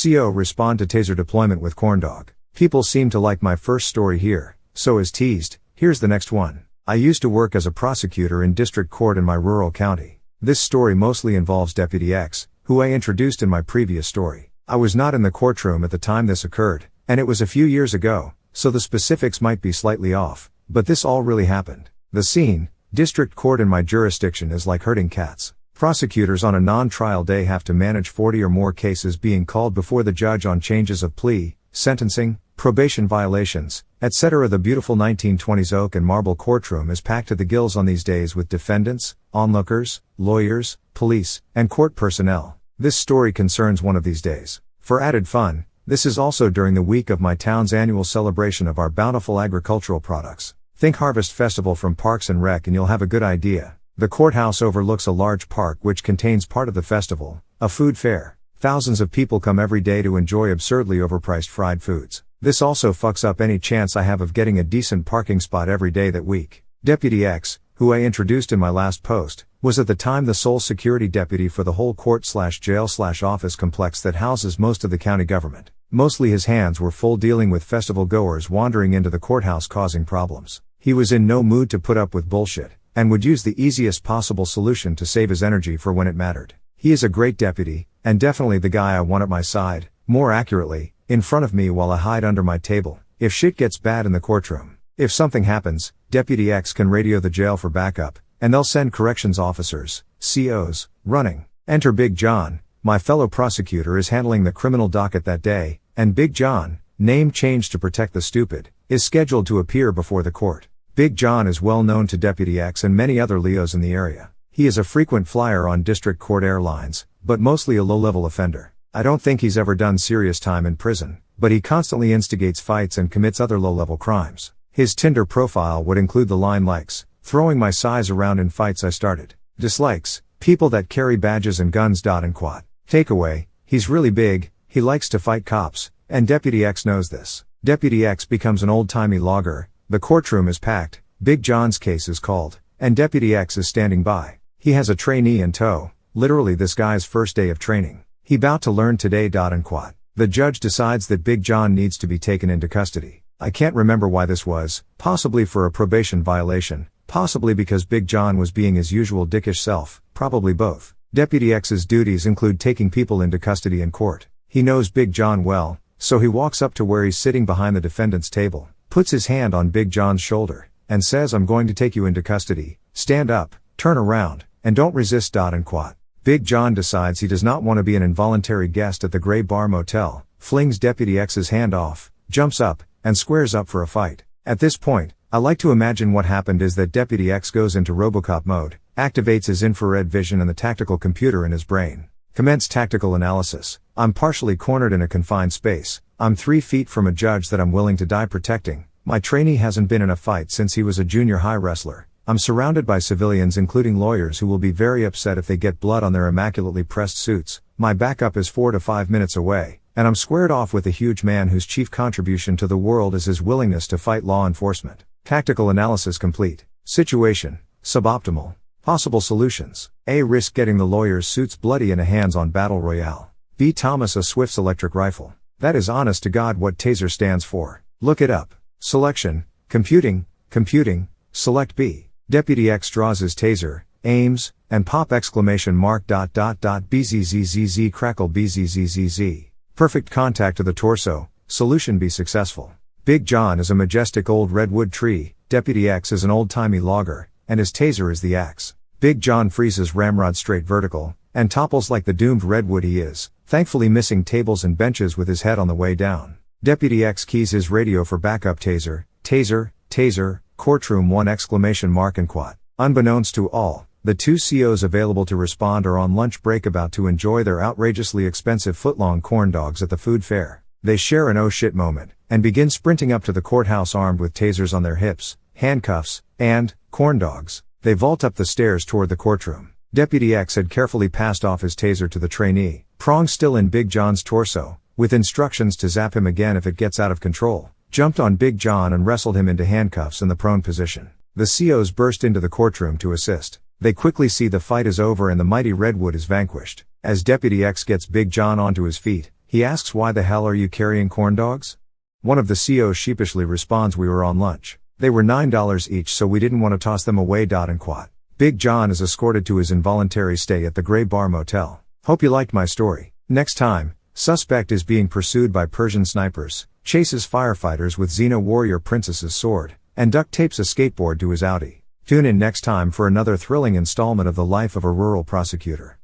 CO respond to Taser deployment with CORNDOG. People seem to like my first story here, so is teased. Here's the next one. I used to work as a prosecutor in district court in my rural county. This story mostly involves Deputy X, who I introduced in my previous story. I was not in the courtroom at the time this occurred, and it was a few years ago, so the specifics might be slightly off, but this all really happened. The scene: district court in my jurisdiction is like herding cats. Prosecutors on a non-trial day have to manage 40 or more cases being called before the judge on changes of plea, sentencing, probation violations, etc. The beautiful 1920s oak and marble courtroom is packed to the gills on these days with defendants, onlookers, lawyers, police, and court personnel. This story concerns one of these days. For added fun, this is also during the week of my town's annual celebration of our bountiful agricultural products. Think Harvest Festival from Parks and Rec and you'll have a good idea. The courthouse overlooks a large park which contains part of the festival, a food fair. Thousands of people come every day to enjoy absurdly overpriced fried foods. This also fucks up any chance I have of getting a decent parking spot every day that week. Deputy X, who I introduced in my last post, was at the time the sole security deputy for the whole court/jail/office complex that houses most of the county government. Mostly his hands were full dealing with festival goers wandering into the courthouse causing problems. He was in no mood to put up with bullshit, and would use the easiest possible solution to save his energy for when it mattered. He is a great deputy, and definitely the guy I want at my side, more accurately, in front of me while I hide under my table, if shit gets bad in the courtroom. If something happens, Deputy X can radio the jail for backup, and they'll send corrections officers, COs, running. Enter Big John. My fellow prosecutor is handling the criminal docket that day, and Big John, name changed to protect the stupid, is scheduled to appear before the court. Big John is well known to Deputy X and many other Leos in the area. He is a frequent flyer on district court airlines, but mostly a low-level offender. I don't think he's ever done serious time in prison, but he constantly instigates fights and commits other low-level crimes. His Tinder profile would include the line likes, throwing my size around in fights I started. Dislikes, people that carry badges and guns. And quad. Takeaway, he's really big, he likes to fight cops, and Deputy X knows this. Deputy X becomes an old-timey logger. The courtroom is packed, Big John's case is called, and Deputy X is standing by. He has a trainee in tow, literally this guy's first day of training. He bout to learn today. And quad. The judge decides that Big John needs to be taken into custody. I can't remember why this was, possibly for a probation violation, possibly because Big John was being his usual dickish self, probably both. Deputy X's duties include taking people into custody in court. He knows Big John well, so he walks up to where he's sitting behind the defendant's table, puts his hand on Big John's shoulder, and says, "I'm going to take you into custody, stand up, turn around, and don't resist." And quad. Big John decides he does not want to be an involuntary guest at the Gray Bar Motel, flings Deputy X's hand off, jumps up, and squares up for a fight. At this point, I like to imagine what happened is that Deputy X goes into Robocop mode, activates his infrared vision and the tactical computer in his brain. Commence tactical analysis. I'm partially cornered in a confined space. I'm 3 feet from a judge that I'm willing to die protecting. My trainee hasn't been in a fight since he was a junior high wrestler. I'm surrounded by civilians including lawyers who will be very upset if they get blood on their immaculately pressed suits. My backup is 4 to 5 minutes away, and I'm squared off with a huge man whose chief contribution to the world is his willingness to fight law enforcement. Tactical analysis complete. Situation: suboptimal. Possible solutions: A. Risk getting the lawyer's suits bloody in a hands-on battle royale. B. Thomas a Swift's electric rifle. That is honest to God what Taser stands for. Look it up. Selection: computing, select B. Deputy X draws his taser, aims, and pop ! Bzzz crackle bzzz. Perfect contact to the torso, solution B successful. Big John is a majestic old redwood tree, Deputy X is an old-timey logger, and his taser is the axe. Big John freezes Ramrod straight vertical, and topples like the doomed redwood he is, thankfully missing tables and benches with his head on the way down. Deputy X keys his radio for backup taser, courtroom 1 ! And quad. Unbeknownst to all, the 2 COs available to respond are on lunch break about to enjoy their outrageously expensive footlong corn dogs at the food fair. They share an oh shit moment, and begin sprinting up to the courthouse armed with tasers on their hips, handcuffs, and corn dogs. They vault up the stairs toward the courtroom. Deputy X had carefully passed off his taser to the trainee, prong still in Big John's torso, with instructions to zap him again if it gets out of control, jumped on Big John and wrestled him into handcuffs in the prone position. The COs burst into the courtroom to assist. They quickly see the fight is over and the mighty redwood is vanquished. As Deputy X gets Big John onto his feet, He asks, why the hell are you carrying corn dogs? One of the COs sheepishly responds, we were on lunch. They were $9 each, so we didn't want to toss them away. And quat. Big John is escorted to his involuntary stay at the Grey Bar Motel. Hope you liked my story. Next time, suspect is being pursued by Persian snipers, chases firefighters with Xena warrior princess's sword, and duct tapes a skateboard to his Audi. Tune in next time for another thrilling installment of the life of a rural prosecutor.